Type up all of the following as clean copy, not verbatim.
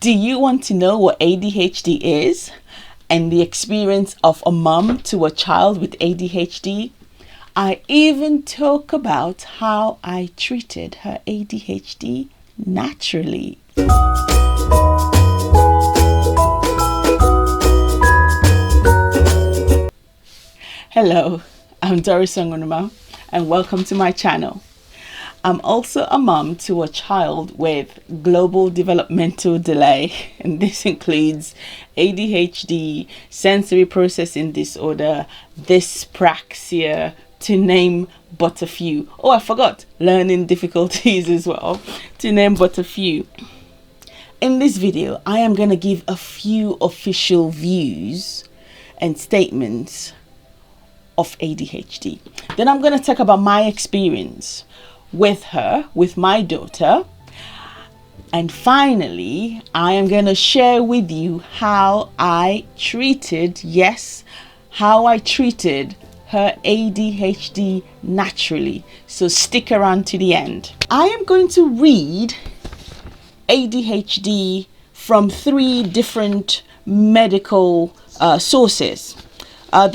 Do you want to know what ADHD is and the experience of a mom to a child with ADHD? I even talk about how I treated her ADHD naturally. Hello, I'm Doris Onwunumah and welcome to my channel. I'm also a mom to a child with global developmental delay, and this includes ADHD, sensory processing disorder, dyspraxia, to name but a few. Oh, I forgot, learning difficulties as well, to name but a few. In this video, I am going to give a few official views and statements of ADHD. Then I'm going to talk about my experience with her, with my daughter, and finally I am going to share with you how I treated her ADHD naturally. So stick around to the end. I am going to read ADHD from 3 different medical sources. I'll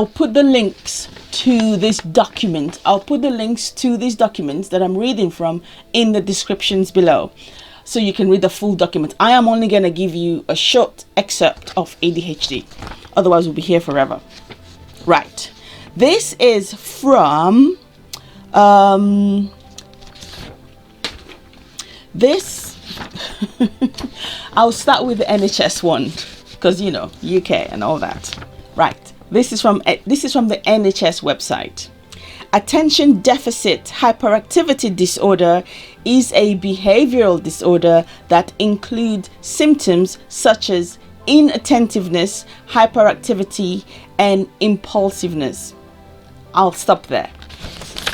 put the links to this document. I'll put the links to these documents that I'm reading from in the descriptions below, so you can read the full document. I am only going to give you a short excerpt of ADHD. Otherwise, we'll be here forever. Right. This is from this. I'll start with the NHS one because UK and all that. Right, this is from the NHS website. Attention deficit hyperactivity disorder is a behavioral disorder that includes symptoms such as inattentiveness, hyperactivity, and impulsiveness. I'll stop there.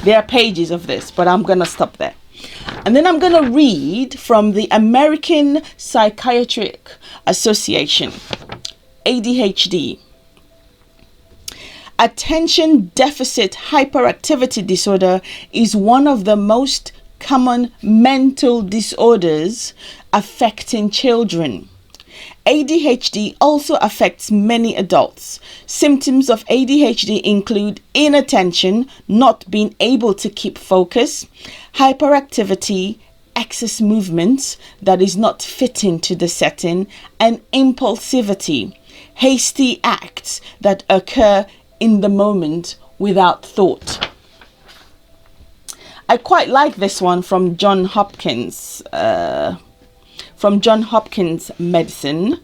There are pages of this, but I'm going to stop there. And then I'm going to read from the American Psychiatric Association. ADHD. Attention deficit hyperactivity disorder is one of the most common mental disorders affecting children. ADHD also affects many adults. Symptoms of ADHD include inattention, not being able to keep focus, hyperactivity, excess movements that is not fitting to the setting, and impulsivity, hasty acts that occur in the moment without thought. I quite like this one from Johns Hopkins. Medicine.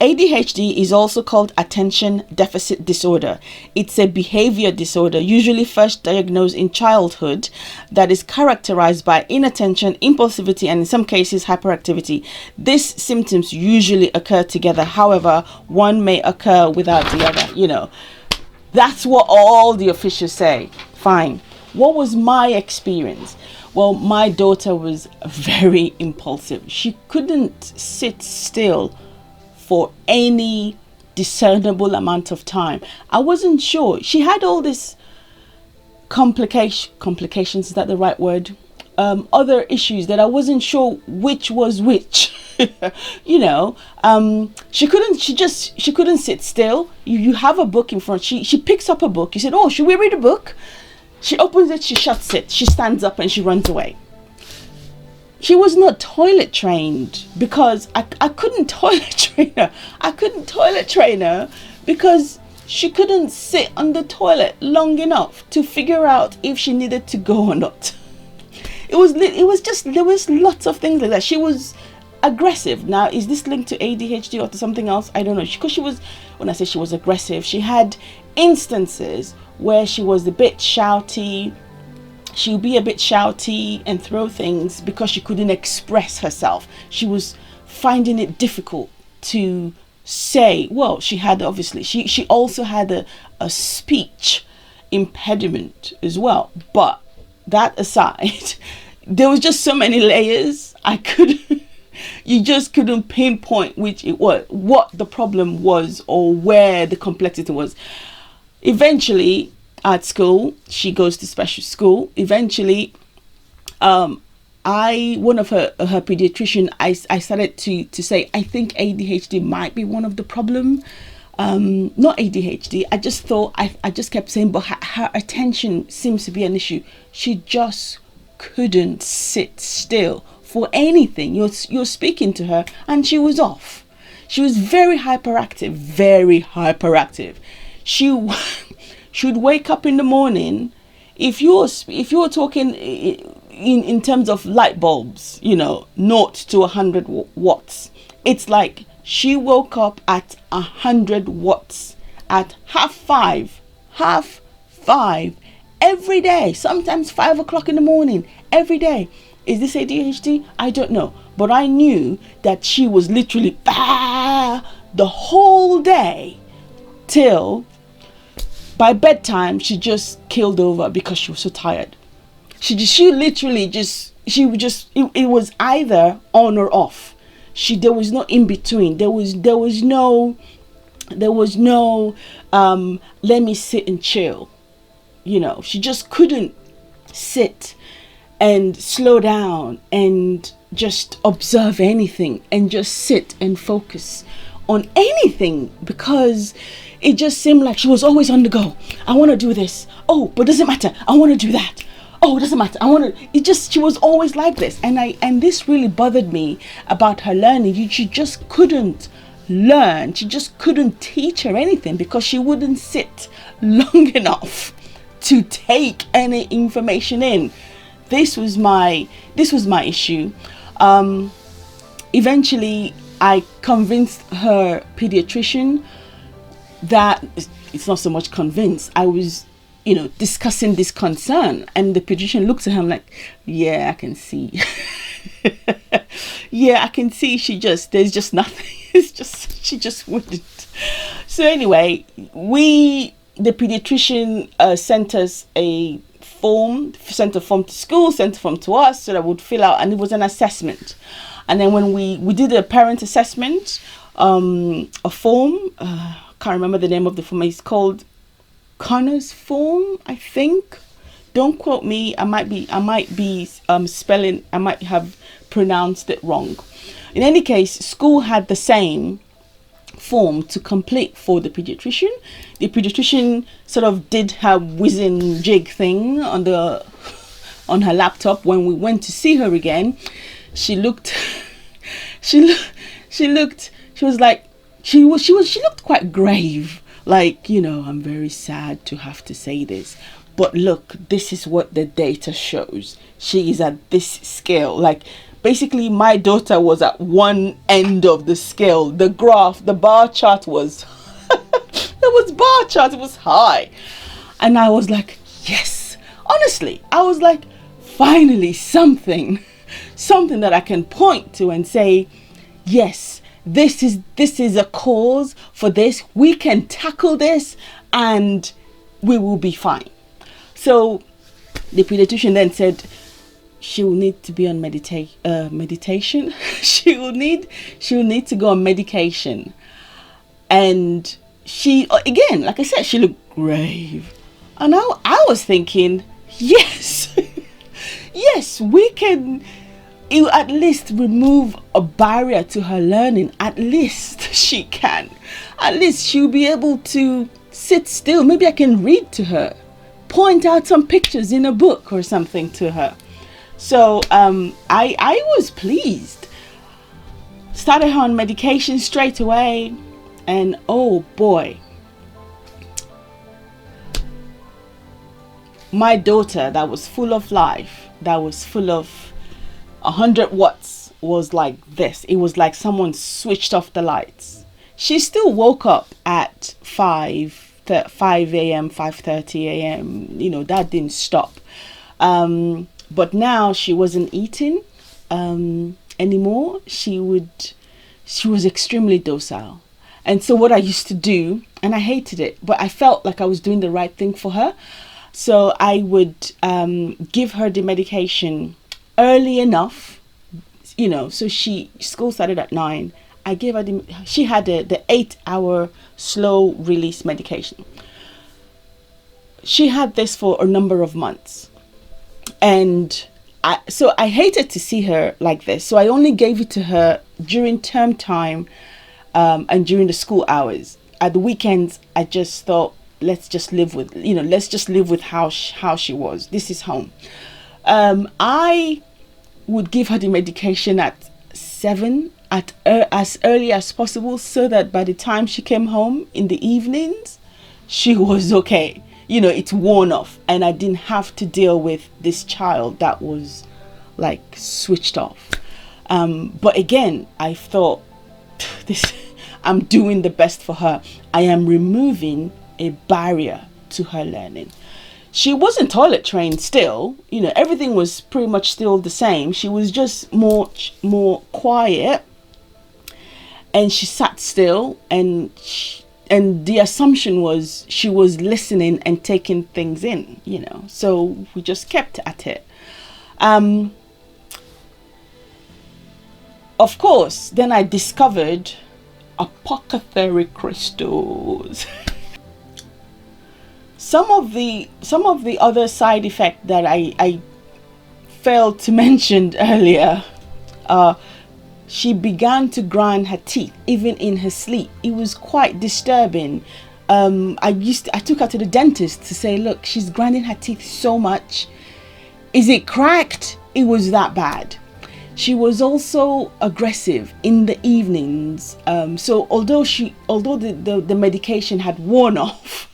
ADHD is also called attention deficit disorder. It's a behavior disorder usually first diagnosed in childhood that is characterized by inattention, impulsivity, and in some cases hyperactivity. These symptoms usually occur together. However, one may occur without the other. That's what all the officials say. Fine. What was my experience? Well, my daughter was very impulsive. She couldn't sit still for any discernible amount of time. I wasn't sure. She had all this complications, is that the right word? Other issues that I wasn't sure which was which. She couldn't sit still. You have a book in front. She picks up a book. You said, "Oh, should we read a book?" She opens it, she shuts it, she stands up and she runs away. She was not toilet trained because I couldn't toilet train her. I couldn't toilet train her because she couldn't sit on the toilet long enough to figure out if she needed to go or not. It was just, there was lots of things like that. She was aggressive. Now, is this linked to ADHD or to something else? I don't know. Because when I say she was aggressive, she had instances where she was a bit shouty. She would be a bit shouty and throw things because she couldn't express herself. She was finding it difficult to say. Well, she also had a speech impediment as well. But that aside, there was just so many layers. You just couldn't pinpoint what the problem was or where the complexity was. Eventually, at school, she goes to special school. Eventually, one of her pediatrician, I started to say, I think ADHD might be one of the problem. Not ADHD. I just thought, I just kept saying, but her attention seems to be an issue. She just couldn't sit still for anything. You're speaking to her and she was off. She was very hyperactive, very hyperactive. She would wake up in the morning. If you were talking in terms of light bulbs, 0 to 100 watts, it's like she woke up at 100 watts at half five every day, sometimes 5 o'clock in the morning, every day. Is this ADHD? I don't know. But I knew that she was literally the whole day till by bedtime she just killed over because she was so tired. It was either on or off. There was no in between. There was no let me sit and chill. She just couldn't sit and slow down and just observe anything and just sit and focus on anything, because it just seemed like she was always on the go. I want to do this. Oh, but doesn't matter. I want to do that. Oh, it doesn't matter. She was always like this. And this really bothered me about her learning. She just couldn't learn. She just couldn't teach her anything because she wouldn't sit long enough to take any information in. This was my issue. Eventually I convinced her pediatrician that it's not so much convinced. I was, discussing this concern, and the pediatrician looked at him like, yeah, I can see. Yeah, I can see there's just nothing. She just wouldn't. So anyway, the pediatrician sent us a form to school, sent a form to us so that we'd fill out, and it was an assessment. And then when we did a parent assessment, a form, can't remember the name of the form. It's called Connor's form, I think. Don't quote me. I might be spelling. I might have pronounced it wrong. In any case, school had the same form to complete for the pediatrician. The pediatrician sort of did her whizzing jig thing on her laptop. When we went to see her again, she looked quite grave, like, I'm very sad to have to say this, but look, this is what the data shows. She is at this scale. Like, basically my daughter was at one end of the scale. The graph, the bar chart was it was high. And I was like, yes. Honestly, I was like, finally something that I can point to and say, yes, this is a cause for this. We can tackle this and we will be fine. So the pediatrician then said she will need to be on meditation. she will need to go on medication. And she, again, like I said, she looked grave. And I was thinking, yes, yes, we can at least remove a barrier to her learning. At least she can. At least she'll be able to sit still. Maybe I can read to her, point out some pictures in a book or something to her. So I was pleased. Started her on medication straight away. And oh boy, my daughter, that was full of life, that was full of 100 watts, was like this. It was like someone switched off the lights. She still woke up at 5 a.m, 5:30 a.m. That didn't stop. But now she wasn't eating anymore. She was extremely docile. And so what I used to do, and I hated it, but I felt like I was doing the right thing for her. So I would give her the medication early enough, so school started at 9. I gave her she had the 8-hour slow release medication. She had this for a number of months. And So I hated to see her like this. So I only gave it to her during term time, and during the school hours. At the weekends, I just thought, let's just live with, how she was. This is home. I would give her the medication at 7, as early as possible, so that by the time she came home in the evenings, she was okay. It's worn off, and I didn't have to deal with this child that was like switched off. But again, I thought, I'm doing the best for her. I am removing a barrier to her learning. She wasn't toilet trained still. Everything was pretty much still the same. She was just more quiet, and she sat still, and the assumption was she was listening and taking things in, so we just kept at it. Of course, then I discovered apothecary crystals. Some of the other side effect that I failed to mention earlier, she began to grind her teeth even in her sleep. It was quite disturbing. I took her to the dentist to say, look, she's grinding her teeth so much. Is it cracked? It was that bad. She was also aggressive in the evenings. So although the medication had worn off,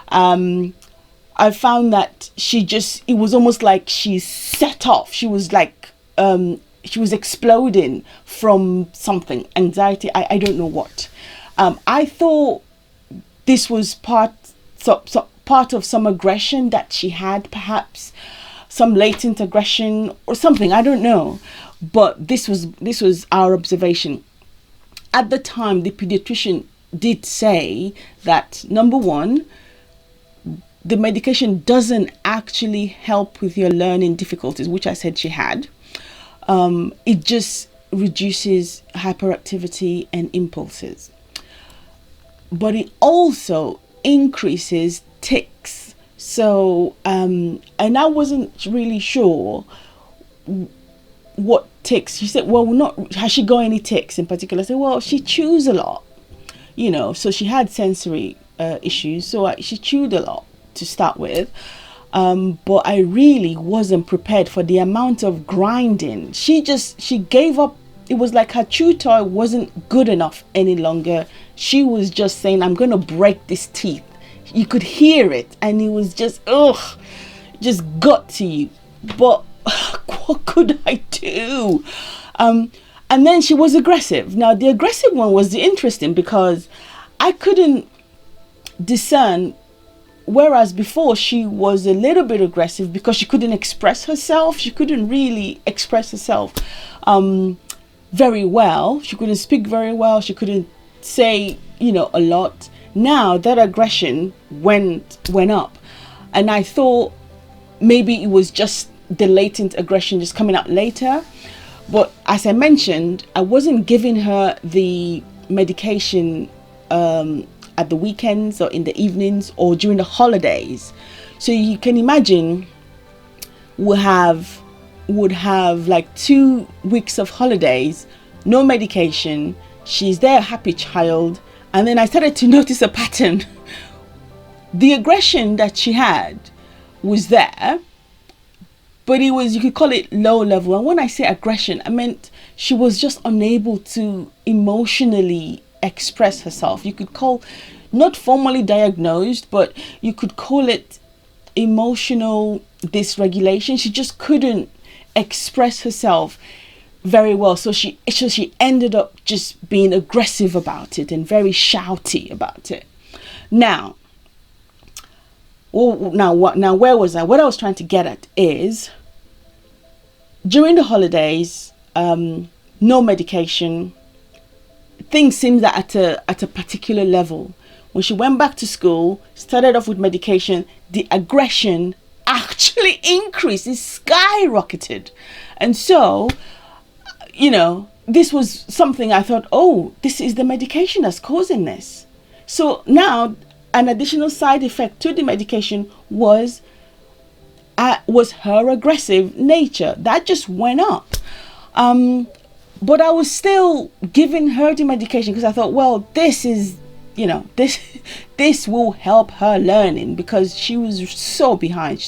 I found that it was almost like she set off. She was like, she was exploding from something, anxiety. I don't know what. I thought this was part of some aggression that she had, perhaps some latent aggression or something. I don't know, but this was our observation at the time. The pediatrician did say that, number one, the medication doesn't actually help with your learning difficulties, which I said she had. It just reduces hyperactivity and impulses, but it also increases tics. So and I wasn't really sure what tics. She said, well, has she got any tics in particular? I said, well, she chews a lot, so she had sensory issues, so she chewed a lot to start with. But I really wasn't prepared for the amount of grinding. She gave up. It was like her chew toy wasn't good enough any longer. She was just saying, I'm going to break this teeth. You could hear it, and it was just, just got to you. But what could I do? And then she was aggressive. Now, the aggressive one was interesting because I couldn't discern. Whereas before she was a little bit aggressive because she couldn't express herself. She couldn't really express herself very well. She couldn't speak very well. She couldn't say, a lot. Now that aggression went up, and I thought maybe it was just the latent aggression just coming out later. But as I mentioned, I wasn't giving her the medication at the weekends or in the evenings or during the holidays. So you can imagine would have like 2 weeks of holidays, no medication. She's there, a happy child. And then I started to notice a pattern. The aggression that she had was there, but it was, you could call it low level. And when I say aggression, I meant she was just unable to emotionally express herself. You could call, not formally diagnosed, but you could call it emotional dysregulation. She just couldn't express herself very well, so she ended up just being aggressive about it and very shouty about it. Now where was I? What I was trying to get at is, during the holidays, no medication, things seemed that at a particular level. When she went back to school, started off with medication, the aggression actually increased, it skyrocketed. And so, this was something I thought, this is the medication that's causing this. So now an additional side effect to the medication was was her aggressive nature. That just went up. But I was still giving her the medication because I thought, well, this is, this will help her learning, because she was so behind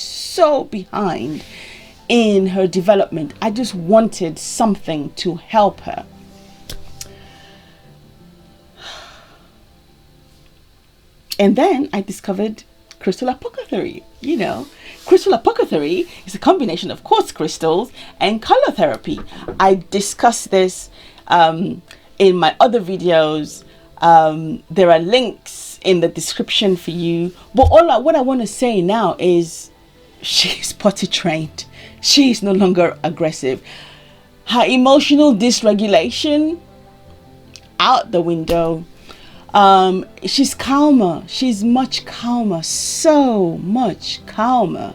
in her development. I just wanted something to help her. And then I discovered Crystal Apothecary. Crystal Apothecary is a combination of quartz crystals and color therapy. I discussed this in my other videos. There are links in the description for you. But what I want to say now is she's potty trained. She's no longer aggressive. Her emotional dysregulation out the window. She's calmer. She's much calmer. So much calmer.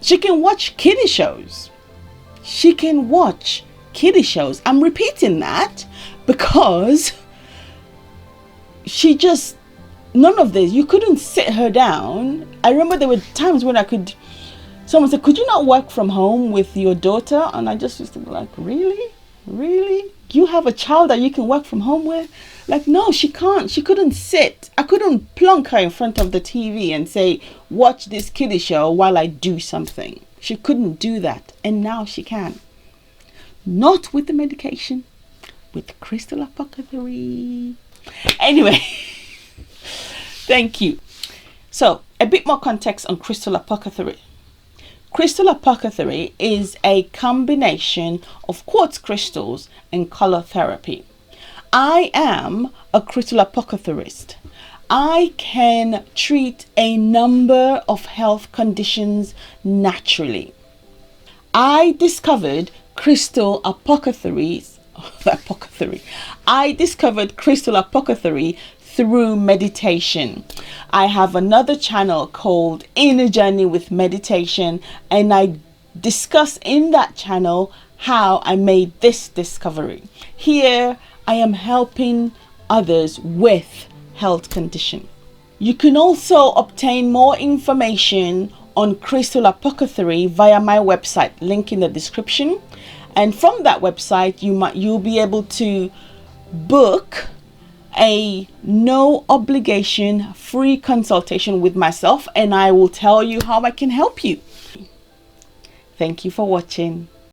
She can watch kiddie shows. I'm repeating that because she just, none of this. You couldn't sit her down. I remember there were times when someone said, could you not work from home with your daughter? And I just used to be like, really? You have a child that you can work from home with? Like, no, she can't. She couldn't sit. I couldn't plunk her in front of the TV and say, watch this kiddie show while I do something. She couldn't do that. And now she can. Not with the medication, with Crystal Apothecary. Anyway, thank you. So, a bit more context on Crystal Apothecary. Crystal Apothecary is a combination of quartz crystals and color therapy. I am a crystal apothecarist. I can treat a number of health conditions naturally. I discovered Crystal Apothecary through meditation. I have another channel called Inner Journey with Meditation, and I discuss in that channel how I made this discovery. Here I am helping others with health condition. You can also obtain more information on Crystal Apothecary via my website, link in the description. And from that website you'll be able to book a no obligation free consultation with myself, and I will tell you how I can help you. Thank you for watching.